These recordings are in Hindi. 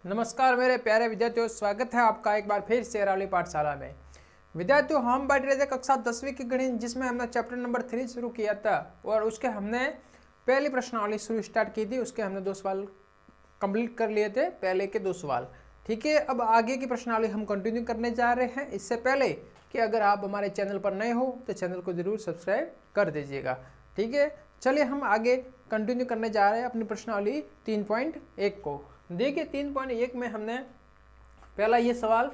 नमस्कार मेरे प्यारे विद्यार्थियों, स्वागत है आपका एक बार फिर से अरावली पाठशाला में। विद्यार्थियों, हम बैठ रहे थे कक्षा 10वीं की गणित, जिसमें हमने चैप्टर नंबर 3 शुरू किया था और उसके हमने पहली प्रश्नावली शुरू स्टार्ट की थी। उसके हमने 2 सवाल कंप्लीट कर लिए थे, पहले के 2 सवाल। ठीक है, अब आगे की प्रश्नावली हम कंटिन्यू करने जा रहे हैं। इससे पहले कि अगर आप हमारे चैनल पर नए हो तो चैनल को जरूर सब्सक्राइब कर दीजिएगा। ठीक है, चलिए हम आगे कंटिन्यू करने जा रहे हैं अपनी प्रश्नावली 3.1 को। देखिए 3.1 में हमने पहला ये सवाल,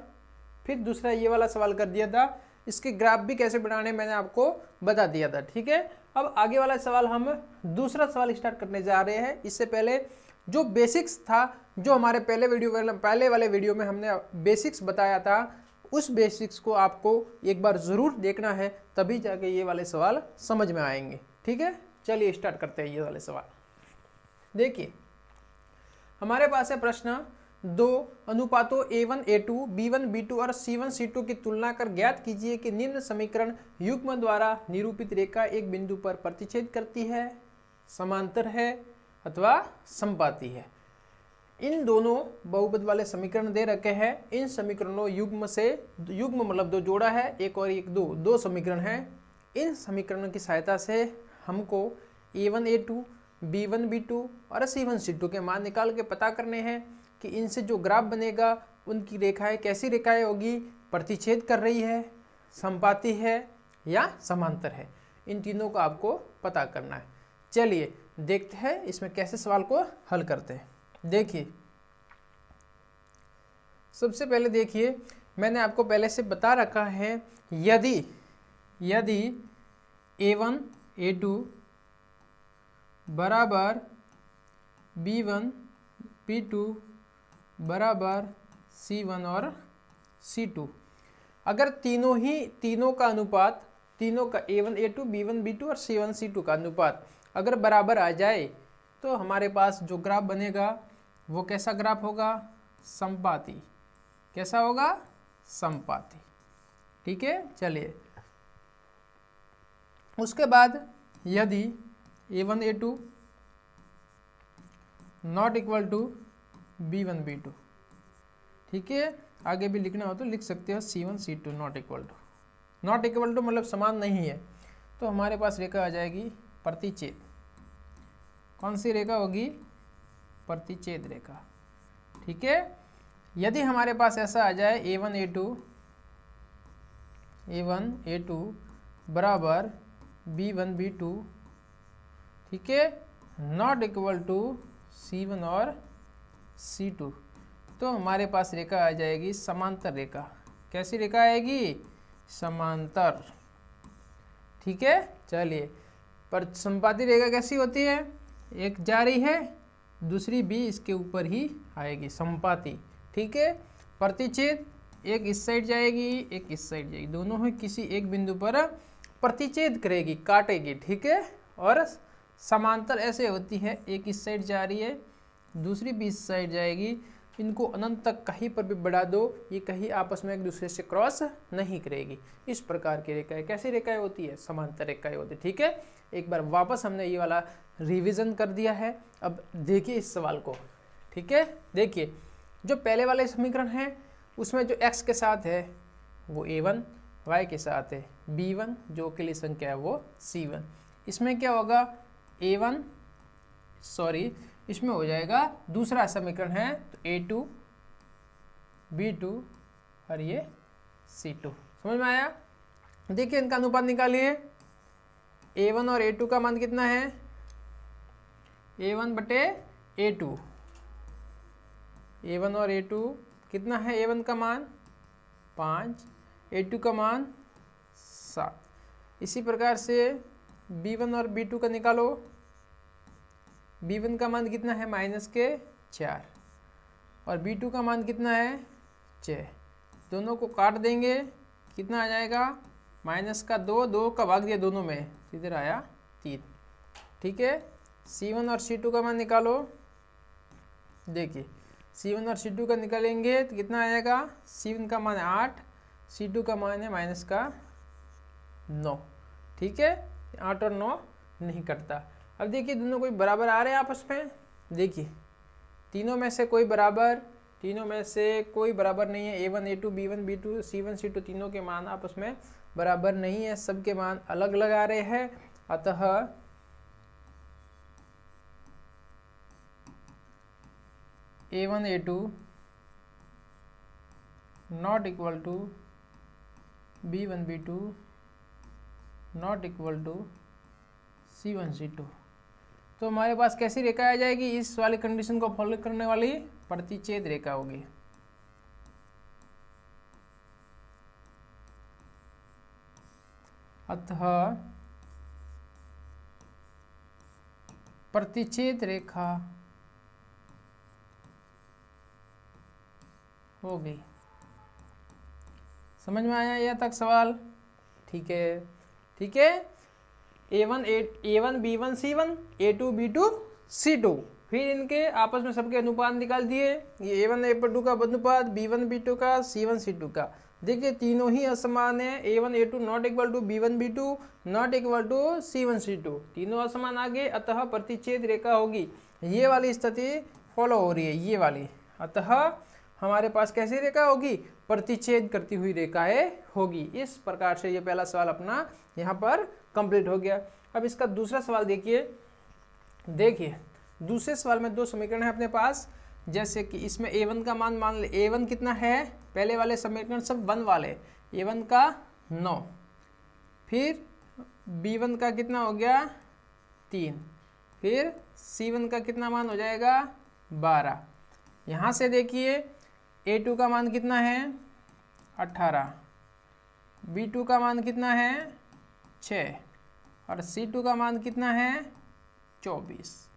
फिर दूसरा ये वाला सवाल कर दिया था। इसके ग्राफ भी कैसे बनाने मैंने आपको बता दिया था। ठीक है, अब आगे वाला सवाल हम दूसरा सवाल स्टार्ट करने जा रहे हैं। इससे पहले जो बेसिक्स था, जो हमारे पहले वाले वीडियो में हमने बेसिक्स बताया था, उस बेसिक्स को आपको एक बार ज़रूर देखना है, तभी जाके ये वाले सवाल समझ में आएंगे। ठीक है, चलिए स्टार्ट करते हैं ये वाले सवाल। देखिए हमारे पास है प्रश्न, 2 अनुपातों A1 A2 B1 B2 और C1 C2 की तुलना कर ज्ञात कीजिए कि निम्न समीकरण युग्म द्वारा निरूपित रेखा एक बिंदु पर प्रतिच्छेद करती है, समांतर है अथवा समपाती है। इन दोनों बहुपद वाले समीकरण दे रखे हैं। इन समीकरणों युग्म मतलब 2 जोड़ा है, एक और एक दो समीकरण हैं। इन समीकरणों की सहायता से हमको A1 A2 B1 B2 और C1 C2 के मान निकाल के पता करने हैं कि इनसे जो ग्राफ बनेगा उनकी रेखाएं कैसी रेखाएं होगी, प्रतिच्छेद कर रही है, समपाती है या समांतर है। इन तीनों को आपको पता करना है। चलिए देखते हैं इसमें कैसे सवाल को हल करते हैं। देखिए सबसे पहले देखिए, मैंने आपको पहले से बता रखा है, यदि A1 A2 बराबर B1 B2 बराबर C1 और C2, अगर तीनों का अनुपात, तीनों का A1 A2 B1 B2 और C1 C2 का अनुपात अगर बराबर आ जाए तो हमारे पास जो ग्राफ बनेगा वो कैसा ग्राफ होगा, समपाती। कैसा होगा, समपाती। ठीक है, चलिए उसके बाद यदि A1 A2 not equal to B1 B2, ठीक है, आगे भी लिखना हो तो लिख सकते हो C1 C2 not equal to मतलब समान नहीं है, तो हमारे पास रेखा आ जाएगी प्रतिच्छेद। कौन सी रेखा होगी, प्रतिच्छेद रेखा। ठीक है, यदि हमारे पास ऐसा आ जाए A1 A2 बराबर B1 B2, ठीक है, नॉट इक्वल टू C1 और C2, तो हमारे पास रेखा आ जाएगी समांतर रेखा। कैसी रेखा आएगी, समांतर। ठीक है, चलिए पर समपाती रेखा कैसी होती है, एक जा रही है दूसरी भी इसके ऊपर ही आएगी, समपाती। ठीक है, प्रतिच्छेद एक इस साइड जाएगी एक इस साइड जाएगी, दोनों ही किसी एक बिंदु पर प्रतिच्छेद करेगी, काटेगी। ठीक है, और समांतर ऐसे होती है, एक इस साइड जा रही है दूसरी भी इस साइड जाएगी, इनको अनंत तक कहीं पर भी बढ़ा दो, ये कहीं आपस में एक दूसरे से क्रॉस नहीं करेगी। इस प्रकार की रेखाएं कैसी रेखाएं होती है, समांतर रेखाएं होती है। ठीक है, एक बार वापस हमने ये वाला रिवीजन कर दिया है। अब देखिए इस सवाल को। ठीक है, देखिए जो पहले वाले समीकरण है उसमें जो x के साथ है वो A1, y के साथ है B1, जो अकेली संख्या है वो C1। इसमें क्या होगा, इसमें हो जाएगा दूसरा समीकरण है तो A2 B2 और ये C2। समझ में आया। देखिए इनका अनुपात निकालिए। A1 और A2 का मान कितना है, A1 बटे A2। A1 और A2 कितना है, A1 का मान 5, A2 का मान 7। इसी प्रकार से B1 और B2 का निकालो। B1 का मान कितना है, -4 और B2 का मान कितना है, 6। दोनों को काट देंगे, कितना आ जाएगा, -2 का भाग दिया दोनों में, इधर आया 3। ठीक है, C1 और C2 का मान निकालो। देखिए C1 और C2 का निकालेंगे तो कितना आएगा, C1 का मान 8, C2 का मान है -9। ठीक है, 8 और 9 नहीं कटता। अब देखिए दोनों कोई बराबर आ रहे हैं आपस में। देखिए तीनों में से कोई बराबर तीनों में से कोई बराबर नहीं है। A1 A2 B1 B2 C1 C2 तीनों के मान आपस में बराबर नहीं है, सबके मान अलग अलग आ रहे हैं। अतः A1 A2 not equal to B1 B2 not equal to C1 C2। तो हमारे पास कैसी रेखा आ जाएगी? इस वाली कंडीशन को फॉलो करने वाली प्रतिच्छेद रेखा होगी। अतः प्रतिच्छेद रेखा हो गई। समझ में आया यहाँ तक सवाल? ठीक है, ठीक है। A1 B1 C1 A2 B2 C2, फिर इनके आपस में सबके अनुपात निकाल दिए। ये A1 A2 का अनुपात, B1 B2 का, C1 C2 का। देखिए तीनों ही असमान है। A1 A2 not equal to B1 B2 not equal to C1 C2, तीनों असमान आ गए। अतः प्रतिच्छेद रेखा होगी। ये वाली स्थिति फॉलो हो रही है, ये वाली। अतः हमारे पास कैसी रेखा होगी? प्रतिच्छेद करती हुई रेखाएं होगी। इस प्रकार से ये पहला सवाल अपना यहाँ पर कंप्लीट हो गया। अब इसका दूसरा सवाल देखिए। देखिए दूसरे सवाल में दो समीकरण है अपने पास। जैसे कि इसमें A1 का मान ले, A1 कितना है? पहले वाले समीकरण सब 1 वाले, A1 का 9, फिर B1 का कितना हो गया? 3, फिर C1 का कितना मान हो जाएगा? 12। यहाँ से देखिए A2 का मान कितना है? 18, B2 का मान कितना है? 6, और C2 का मान कितना है? 24।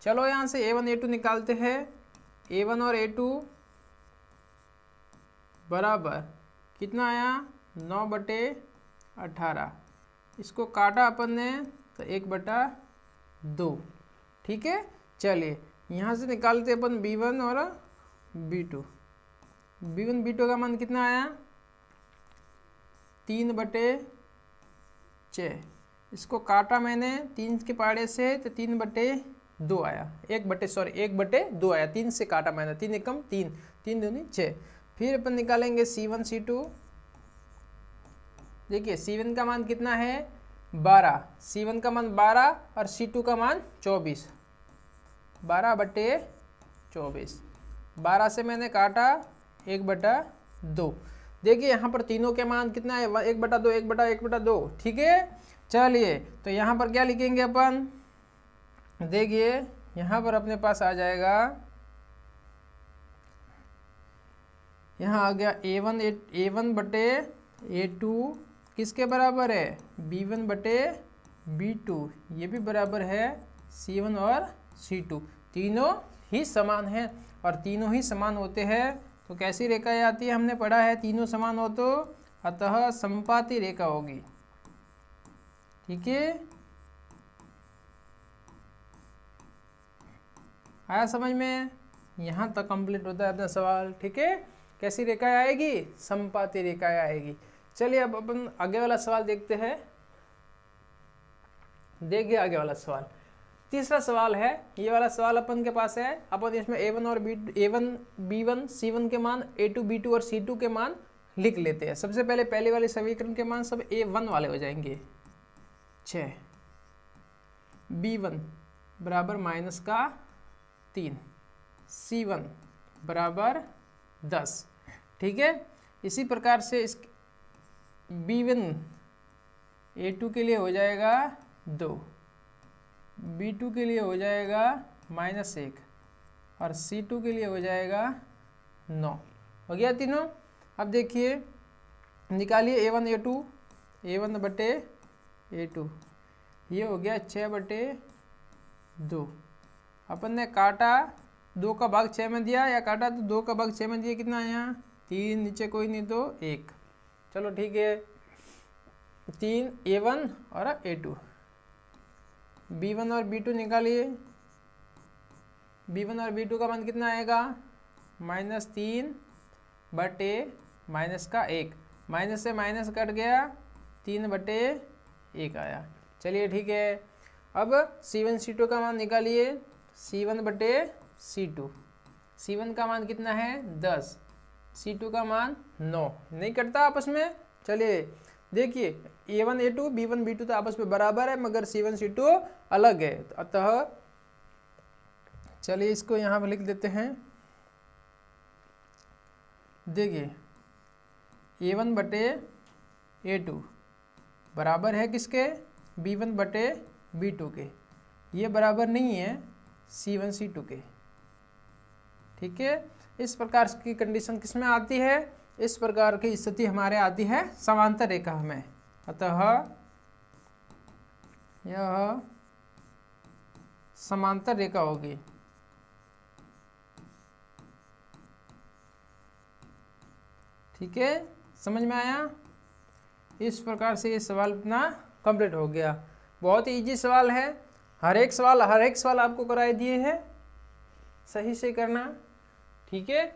चलो यहाँ से A1 A2 निकालते हैं। A1 और A2 बराबर कितना आया? 9/18। इसको काटा अपन ने तो 1/2। ठीक है, चलिए यहाँ से निकालते अपन B1 और B2। B1 B2 का मान कितना आया? 3/6। इसको काटा मैंने 3 के पहाड़े से तो 3/2 आया। 1/2 आया। 3 से काटा मैंने, 3 एकम 3, 3 दूनी 6। फिर अपन निकालेंगे C1 C2। देखिए C1 का मान कितना है? 12। C1 का मान 12 और C2 का मान 24। 12/24। 12 से मैंने काटा 1/2। देखिए यहाँ पर तीनों के मान कितना है? 1/2 1/2। ठीक है, चलिए तो यहाँ पर क्या लिखेंगे अपन? देखिए यहाँ पर अपने पास आ जाएगा, यहाँ आ गया A1/A2 किसके बराबर है? B1/B2। ये भी बराबर है C1 और C2। तीनों ही समान हैं, और तीनों ही समान होते हैं तो कैसी रेखा आती है? हमने पढ़ा है तीनों समान हो तो अतः समपाती रेखा होगी। ठीक है, आया समझ में? यहाँ तक कंप्लीट होता है अपना सवाल। ठीक है, कैसी रेखा आएगी? समपाती रेखा आएगी। चलिए अब अपन आगे वाला सवाल देखते हैं। देखिए आगे वाला सवाल, तीसरा सवाल है। ये वाला सवाल अपन के पास है। अपन इसमें A1 और A1 B1 C1 के मान, A2 B2 और C2 के मान लिख लेते हैं। सबसे पहले पहले वाले समीकरण के मान सब A1 वाले हो जाएंगे। 6, B1 बराबर -3, C1 बराबर 10। ठीक है, इसी प्रकार से इस B1 A2 के लिए हो जाएगा 2, B2 के लिए हो जाएगा -1 और C2 के लिए हो जाएगा 9। हो गया तीनों। अब देखिए निकालिए A1 A2, A1/A2, ये हो गया 6/2। अपन ने काटा 2 का भाग 6 में दिया, या काटा तो 2 का भाग 6 में दिया, कितना आया? 3, नीचे कोई नहीं तो 1। चलो ठीक है, 3 A1 और A2। B1 और B2 निकालिए। B1 और B2 का मान कितना आएगा? -3 बटे -1, माइनस से माइनस कट गया, 3/1 आया। चलिए ठीक है, अब C1 C2 का मान निकालिए। C1/C2, C1 का मान कितना है 10, C2 का मान 9, नहीं कटता आपस में। चलिए देखिए A1 A2 B1 B2 तो आपस में बराबर है, मगर C1 C2 अलग है। अतः चलिए इसको यहाँ पर लिख देते हैं। देखिए A1 बटे A2 बराबर है किसके, B1 बटे B2 के, ये बराबर नहीं है C1 C2 के। ठीक है, इस प्रकार की कंडीशन किस में आती है, इस प्रकार की स्थिति हमारे आती है समांतर रेखा में। अतः यह समांतर रेखा होगी। ठीक है, समझ में आया। इस प्रकार से ये सवाल अपना कंप्लीट हो गया। बहुत ही इजी सवाल है, हर एक सवाल आपको कराए दिए हैं, सही से करना। ठीक है,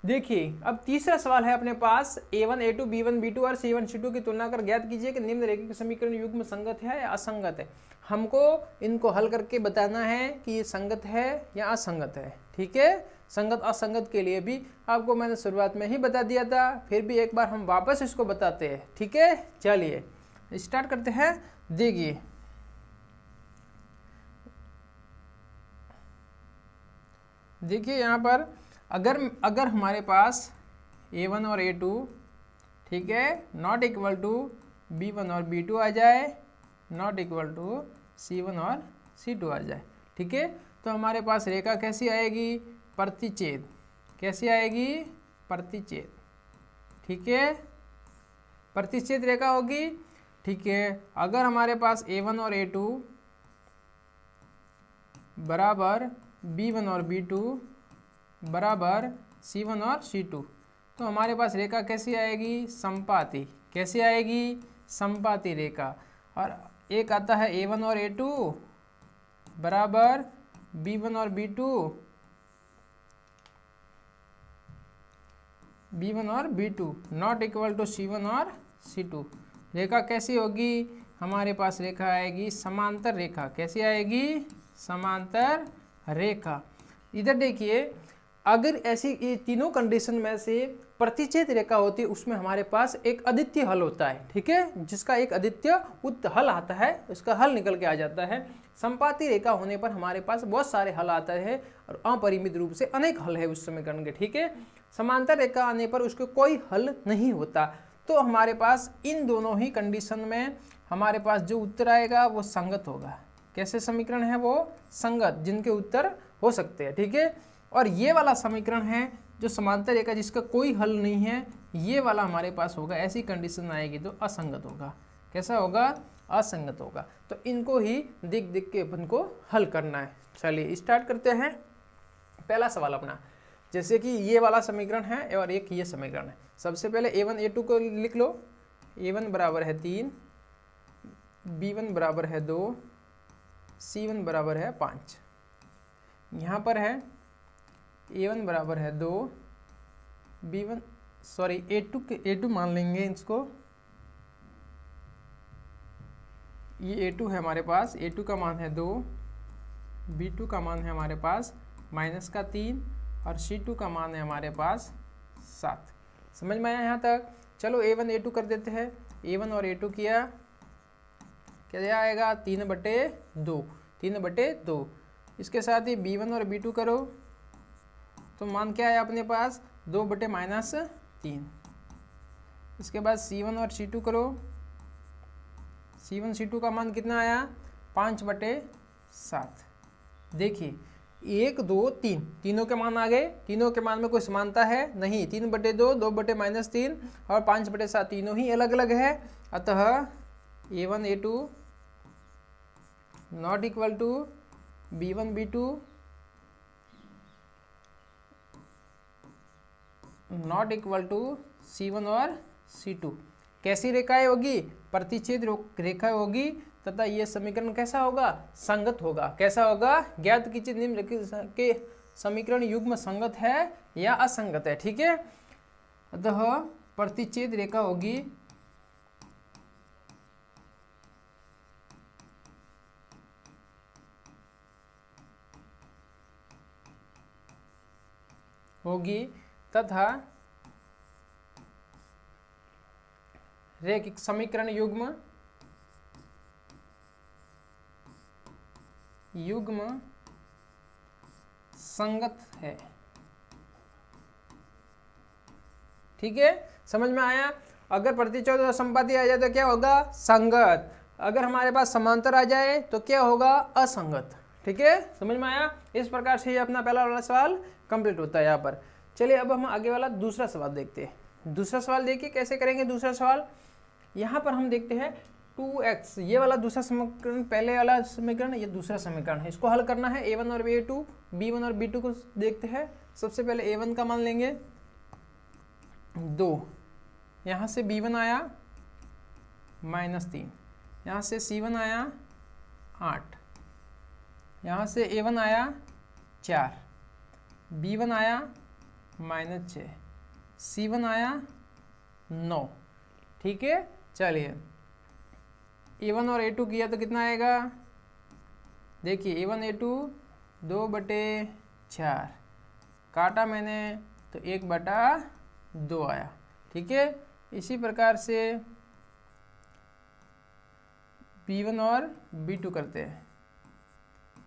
देखिए अब तीसरा सवाल है अपने पास, A1 A2 B1 B2 और C1 C2 की तुलना कर ज्ञात कीजिए कि निम्नलिखित समीकरण युग्म संगत है या असंगत है। हमको इनको हल करके बताना है कि ये संगत है या असंगत है। ठीक है, संगत असंगत के लिए भी आपको मैंने शुरुआत में ही बता दिया था, फिर भी एक बार हम वापस इसको बताते हैं। ठीक है, चलिए स्टार्ट करते हैं। देखिए यहाँ पर अगर हमारे पास A1 और A2 ठीक है नॉट इक्वल टू B1 और B2 आ जाए, नॉट इक्वल टू C1 और C2 आ जाए। ठीक है, तो हमारे पास रेखा कैसी आएगी, प्रतिच्छेद। कैसी आएगी, प्रतिच्छेद। ठीक है, प्रतिच्छेद रेखा होगी। ठीक है, अगर हमारे पास A1 और A2 बराबर B1 और B2 बराबर C1 और C2, तो हमारे पास रेखा कैसी आएगी, समपाती। कैसी आएगी, समपाती रेखा। और एक आता है A1 और A2 बराबर B1 और B2 not equal to C1 और C2। रेखा कैसी होगी, हमारे पास रेखा आएगी समांतर रेखा। कैसी आएगी, समांतर रेखा। इधर देखिए, अगर ऐसी ये तीनों कंडीशन में से प्रतिच्छेद रेखा होती है, उसमें हमारे पास एक अद्वितीय हल होता है। ठीक है, जिसका एक अद्वितीय उत्तर हल आता है, उसका हल निकल के आ जाता है। संपाती रेखा होने पर हमारे पास बहुत सारे हल आते हैं और अपरिमित रूप से अनेक हल है उस समीकरण के। ठीक है, समांतर रेखा आने पर उसके कोई हल नहीं होता। तो हमारे पास इन दोनों ही कंडीशन में हमारे पास जो उत्तर आएगा वो संगत होगा। कैसे समीकरण है वो, संगत, जिनके उत्तर हो सकते हैं। ठीक है, और ये वाला समीकरण है जो समांतर रेखा जिसका कोई हल नहीं है, ये वाला हमारे पास होगा। ऐसी कंडीशन आएगी तो असंगत होगा। कैसा होगा, असंगत होगा। तो इनको ही देख के अपन को हल करना है। चलिए स्टार्ट करते हैं। पहला सवाल अपना, जैसे कि ये वाला समीकरण है और एक ये समीकरण है। सबसे पहले A1 A2 को लिख लो। A1 बराबर है 3, B1 बराबर है 2, C1 बराबर है 5। यहाँ पर है A1 बराबर है 2, A2 मान लेंगे इसको। ये A2 है हमारे पास, A2 का मान है 2, B2 का मान है हमारे पास -3 और C2 का मान है हमारे पास 7। समझ में आया यहाँ तक। चलो A1 A2 कर देते हैं। A1 और A2 किया, क्या आएगा, 3/2। 3/2। इसके साथ ही B1 और B2 करो, तो मान क्या है अपने पास, 2/-3। इसके बाद C1 और C2 करो। C1 C2 का मान कितना आया, 5/7। देखिए 1 2 3 तीनों के मान आ गए। तीनों के मान में कोई समानता है नहीं। 3/2, 2/-3 और 5/7 तीनों ही अलग अलग है। अतः A1 A2 not equal to B1 B2 not equal to C1 और C2। कैसी रेखाएं होगी, प्रतिच्छेद रेखा होगी तथा यह समीकरण कैसा होगा, संगत होगा। कैसा होगा, ज्ञात कीजिए निम्नलिखित के समीकरण युग्म संगत है या असंगत है। ठीक है, अतः प्रतिच्छेद रेखा होगी होगी तथा रैखिक समीकरण युग्म संगत है। ठीक है, समझ में आया। अगर प्रतिचौर्य और संपाती आ जाए तो क्या होगा? संगत। अगर हमारे पास समांतर आ जाए तो क्या होगा? असंगत। ठीक है, समझ में आया। इस प्रकार से ये अपना पहला वाला सवाल कंप्लीट होता है यहाँ पर। चलिए अब हम आगे वाला दूसरा सवाल देखते हैं। दूसरा सवाल देखिए कैसे करेंगे। दूसरा सवाल यहाँ पर हम देखते हैं 2x, ये वाला दूसरा समीकरण, पहले वाला समीकरण, ये दूसरा समीकरण है। इसको हल करना है। a1 और a2, b1 और b2 को देखते हैं। सबसे पहले a1 का मान लेंगे 2, यहाँ से b1 आया -3, यहाँ से c1 आया 8, यहाँ से a1 आया 4, b1 आया -6, c1 आया 9। ठीक है, चलिए a1 और a2 किया तो कितना आएगा? देखिए a1 a2 2/4 काटा मैंने तो 1/2 आया। ठीक है, इसी प्रकार से b1 और b2 करते हैं।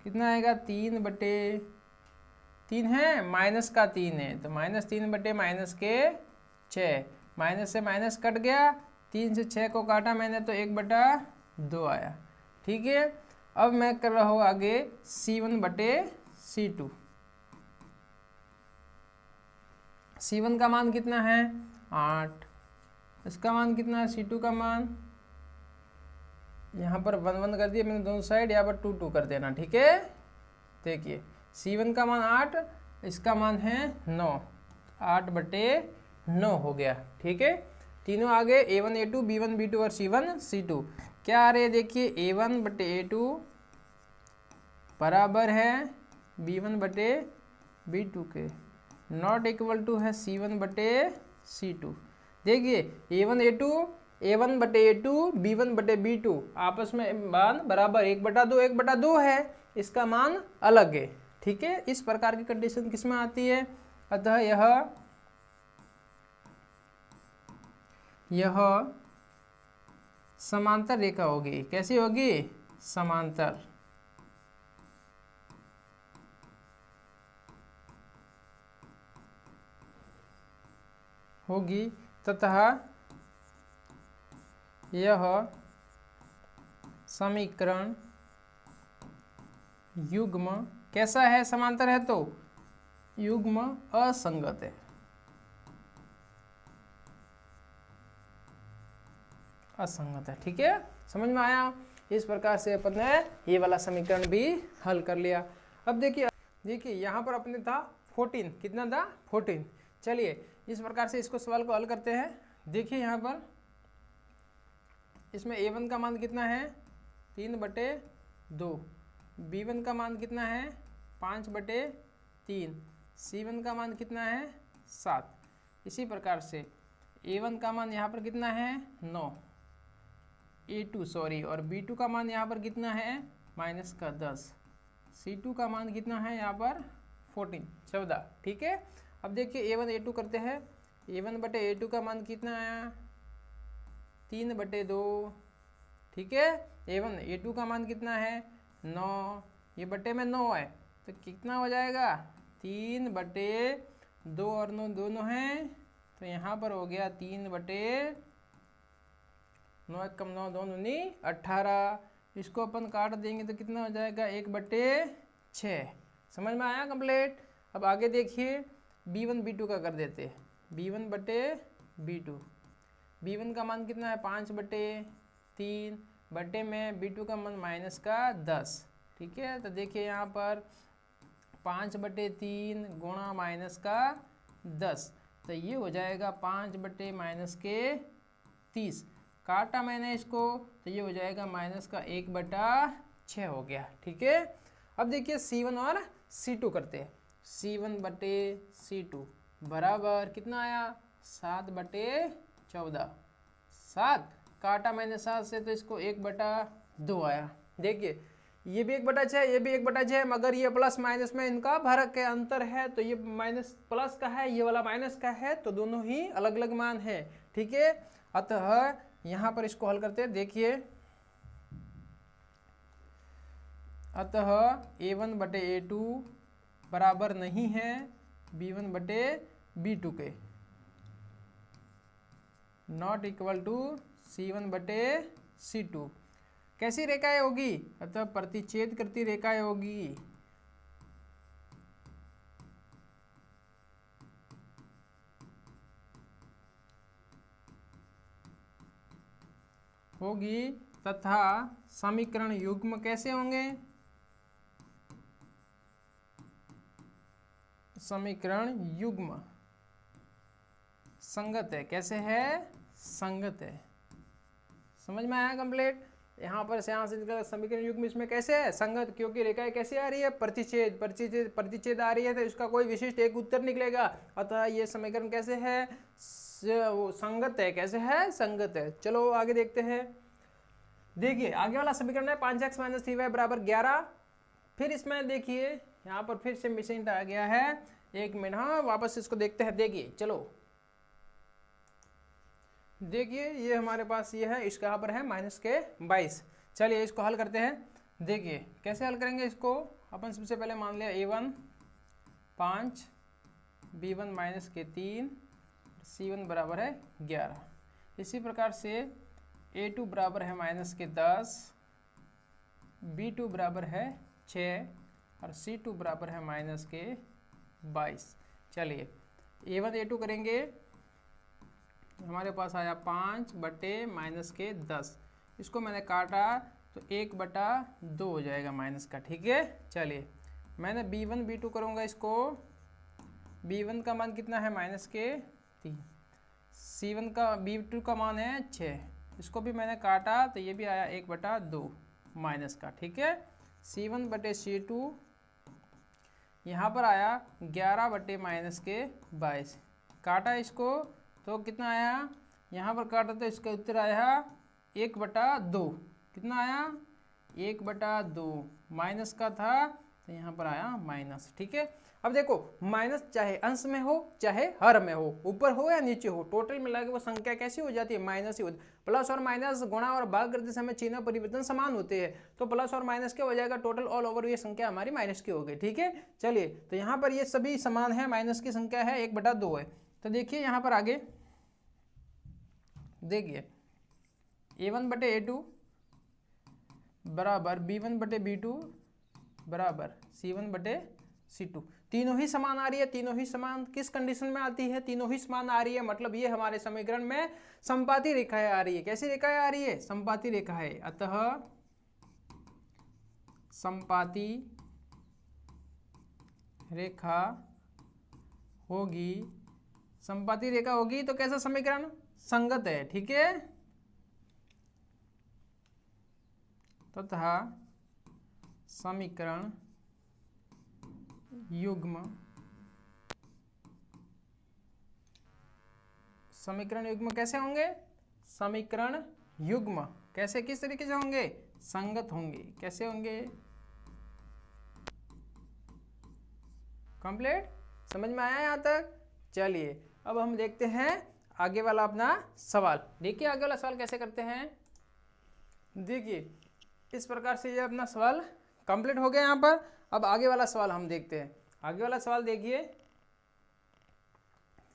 कितना आएगा? 3/3 है, माइनस का 3 है तो -3/-6, माइनस से माइनस कट गया, 3 से 6 को काटा मैंने तो 1/2 आया। ठीक है, अब मैं कर रहा हूँ आगे c1/c2। c1 का मान कितना है? 8। इसका मान कितना है? c2 का मान, यहाँ पर 1 1 कर दिया मैंने दोनों साइड, यहाँ पर 2 2 कर देना। ठीक है, देखिए c1 का मान 8, इसका मान है 9, 8/9 हो गया। ठीक है, तीनों आगे a1 a2 b1 b2 और c1 c2 क्या आ रहे हैं? देखिए a1/a2 बराबर है b1/b2 के, नॉट इक्वल टू है c1/c2। देखिए a1/a2 b1/b2 आपस में मान बराबर 1/2 1/2 है, इसका मान अलग है। ठीक है, इस प्रकार की कंडीशन किस में आती है? अतः यह समांतर रेखा होगी। कैसी होगी? समांतर होगी तथा यह समीकरण युग्म कैसा है? समांतर है तो युग्म असंगत है। असंगत है। ठीक है, समझ में आया। इस प्रकार से अपन ने ये वाला समीकरण भी हल कर लिया। अब देखिए यहाँ पर अपने था 14, कितना था? 14। चलिए इस प्रकार से इसको सवाल को हल करते हैं। देखिए यहाँ पर इसमें a1 का मान कितना है? 3/2, b1 का मान कितना है? 5/3, c1 का मान कितना है? 7। इसी प्रकार से a1 का मान यहाँ पर कितना है? 9, a2 सॉरी, और b2 का मान यहाँ पर कितना है? -10, c2 का मान कितना है यहाँ पर? 14। ठीक है, अब देखिए a1 a2 करते हैं। a1/a2 का मान कितना आया? 3/2। ठीक है, a1 a2 का मान कितना है? 9, ये बटे में 9 है तो कितना हो जाएगा? 3/2 और 9 दोनों हैं तो यहाँ पर हो गया 3/9 कम 9 2 9 18। इसको अपन काट देंगे तो कितना हो जाएगा? 1/6। समझ में आया? कंप्लीट। अब आगे देखिए b1 b2 का कर देते। b1/b2, b1 का मान कितना है? 5/3 बटे में b2 का मान -10। ठीक है, तो देखिए यहाँ पर 5/3 गुणा -10, तो ये हो जाएगा 5/-30। काटा मैंने इसको तो ये हो जाएगा -1/6 हो गया। ठीक है, अब देखिए c1 और c2 करते हैं। c1/c2 बराबर कितना आया? 7/14। 7 काटा मैंने 7 से तो इसको 1/2 आया। देखिए ये भी 1/6, ये भी 1/6, मगर ये प्लस माइनस में इनका भर के अंतर है, तो ये माइनस प्लस का है, ये वाला माइनस का है, तो दोनों ही अलग अलग मान है। ठीक है, अतः यहां पर इसको हल करते हैं। देखिए, अतः a1/a2 बराबर नहीं है b1/b2 के, नॉट इक्वल टू c1/c2। कैसी रेखाएं होगी? अतः प्रतिच्छेद करती रेखाएं होगी। तथा समीकरण युग्म कैसे होंगे? समीकरण युग्म संगत है। कैसे है? संगत है। समझ में आया कंप्लीट? यहाँ पर समीकरण युग्म इसमें कैसे है? संगत, क्योंकि रेखाएं कैसे आ रही है? प्रतिच्छेद, प्रतिच्छेद, प्रतिच्छेद आ रही है, तो इसका कोई विशिष्ट एक उत्तर निकलेगा। अतः ये समीकरण कैसे है? वो संगत है। कैसे है? संगत है। चलो आगे देखते हैं। देखिए, आगे वाला समीकरण है 5x - 3y बराबर 11। फिर इसमें देखिए, यहाँ पर फिर से मिसिंग आ गया है। एक मिनट, हाँ वापस इसको देखते हैं। देखिए, चलो देखिए, ये हमारे पास ये है, इसका यहाँ पर है -22। चलिए इसको हल करते हैं। देखिए कैसे हल करेंगे इसको। अपन सबसे पहले मान लिया a1 5, b1 -3, c1 बराबर है 11। इसी प्रकार से a2 बराबर है -10, b2 बराबर है 6 और c2 बराबर है -22। चलिए a1 a2 करेंगे, हमारे पास आया 5/-10। इसको मैंने काटा तो 1/2 हो जाएगा माइनस का। ठीक है, चलिए मैंने b1 b2 करूँगा। इसको b1 का मान कितना है? -3। c1 का b2 का मान है 6। इसको भी मैंने काटा तो ये भी आया 1/2 माइनस का। ठीक है, c1/c2 यहाँ पर आया 11/-22। काटा इसको तो कितना आया? यहाँ पर काटा तो इसका उत्तर आया 1/2। कितना आया? 1/2 माइनस का था, तो यहाँ पर आया माइनस। ठीक है, अब देखो माइनस चाहे अंश में हो चाहे हर में हो, ऊपर हो या नीचे हो, टोटल मिला के वो संख्या कैसी हो जाती है? माइनस ही होती है। प्लस और माइनस गुणा और भाग करते समय चिन्ह परिवर्तन समान होते हैं, तो प्लस और माइनस के हो जाएगा, टोटल ऑल ओवर ये संख्या हमारी माइनस की हो गई। ठीक है, चलिए तो यहाँ पर ये सभी समान है, माइनस की संख्या है 1/2 है। तो देखिए यहाँ पर आगे देखिए, a1/a2 बराबर b1/b2 बराबर c1/c2। तीनों ही समान आ रही है। तीनों ही समान किस कंडीशन में आती है? तीनों ही समान आ रही है, मतलब ये हमारे समीकरण में समपाती रेखाएं आ रही है। कैसी रेखाएं आ रही है? समपाती रेखाएं। अतः समपाती रेखा होगी, समपाती रेखा होगी तो कैसा समीकरण? संगत है। ठीक है, तथा समीकरण युग्म, समीकरण युग्म कैसे होंगे? समीकरण युग्म कैसे, किस तरीके से होंगे? संगत होंगे। कैसे होंगे? कंप्लीट समझ में आया यहाँ तक? चलिए अब हम देखते हैं आगे वाला अपना सवाल। देखिए आगे वाला सवाल कैसे करते हैं। देखिए इस प्रकार से ये अपना सवाल कंप्लीट हो गया यहाँ पर। अब आगे वाला सवाल हम देखते हैं। आगे वाला सवाल देखिए,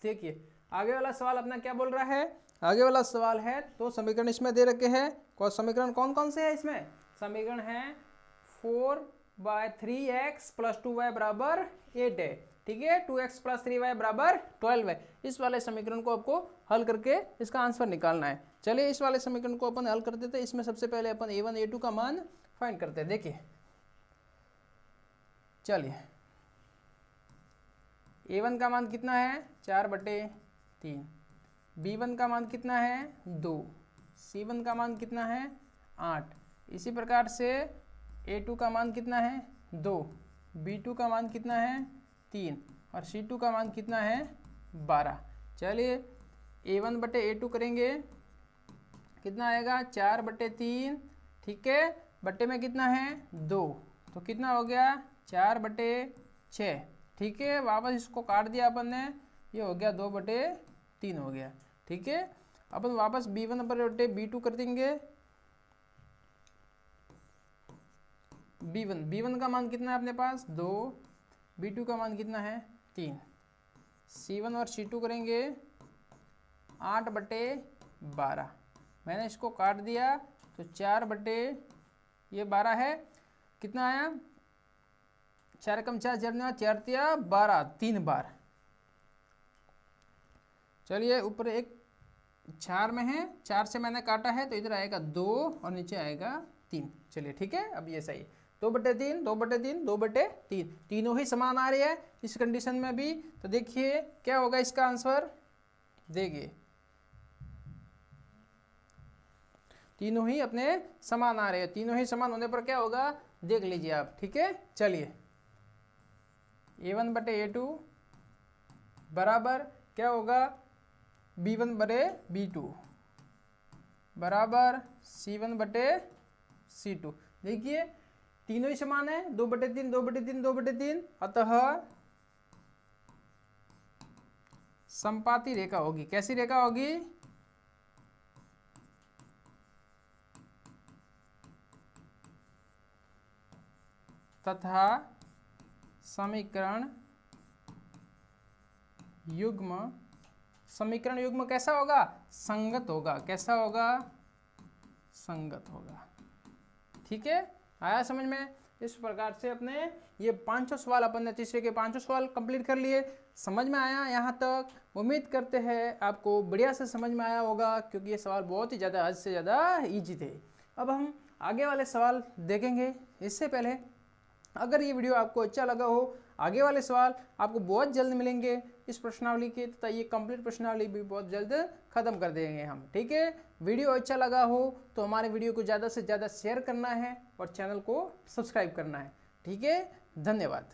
देखिए आगे वाला सवाल अपना क्या बोल रहा है। आगे वाला सवाल है, तो समीकरण इसमें दे रखे हैं। कौन समीकरण कौन कौन से है इसमें? समीकरण है 4/3x + 2y बराबर 8 है। ठीक है, 2x + 3y बराबर 12 है। इस वाले समीकरण को आपको हल करके इसका आंसर निकालना है। चलिए इस वाले समीकरण को अपन हल कर देते हैं। इसमें सबसे पहले अपन a1 a2 का मान फाइंड करते हैं। देखिए चलिए a1 का मान कितना है? 4/3। b1 का मान कितना है? 2। c1 का मान कितना है? 8। इसी प्रकार से a2 का मान कितना है? 2। b2 का मान कितना है? 3 और c2 का मान कितना है? 12। चलिए a1/a2 करेंगे, कितना आएगा? 4/3। ठीक है, बट्टे में कितना है 2, तो कितना हो गया 4/6। ठीक है, वापस इसको काट दिया अपन ने, ये हो गया 2/3 हो गया। ठीक है, अपन वापस b1/b2 कर देंगे। b1 का मान कितना है अपने पास 2, b2 का मान कितना है 3, c1 और c2 करेंगे 8/12। मैंने इसको काट दिया तो 4/12 है, कितना आया 4 कम 4 4 12, 3 बार। चलिए ऊपर एक 4 में है, 4 से मैंने काटा है तो इधर आएगा 2 और नीचे आएगा 3। चलिए ठीक है, अब ये सही 2/3 2/3 2/3, तीनों ही समान आ रही है इस कंडीशन में भी। तो देखिए क्या होगा इसका आंसर, देखिए तीनों ही अपने समान आ रहे हैं। तीनों ही समान होने पर क्या होगा देख लीजिए आप। ठीक है, चलिए a1/a2 बराबर क्या होगा b1/b2 बराबर c1/c2। देखिए तीनों ही समान है, 2/3 2/3 2/3, अतः समपाती रेखा होगी। कैसी रेखा होगी, तथा समीकरण युग्म कैसा होगा संगत होगा। कैसा होगा संगत होगा। ठीक है, आया समझ में। इस प्रकार से अपने ये 500 सवाल अपन ने तीसरे के 500 सवाल कंप्लीट कर लिए। समझ में आया यहाँ तक, उम्मीद करते हैं आपको बढ़िया से समझ में आया होगा, क्योंकि ये सवाल बहुत ही ज़्यादा हद से ज़्यादा ईजी थे। अब हम आगे वाले सवाल देखेंगे। इससे पहले अगर ये वीडियो आपको अच्छा लगा हो, आगे वाले सवाल आपको बहुत जल्द मिलेंगे इस प्रश्नावली के, तथा ये कंप्लीट प्रश्नावली भी बहुत जल्द खत्म कर देंगे हम। ठीक है, वीडियो अच्छा लगा हो तो हमारे वीडियो को ज़्यादा से ज़्यादा शेयर करना है और चैनल को सब्सक्राइब करना है। ठीक है, धन्यवाद।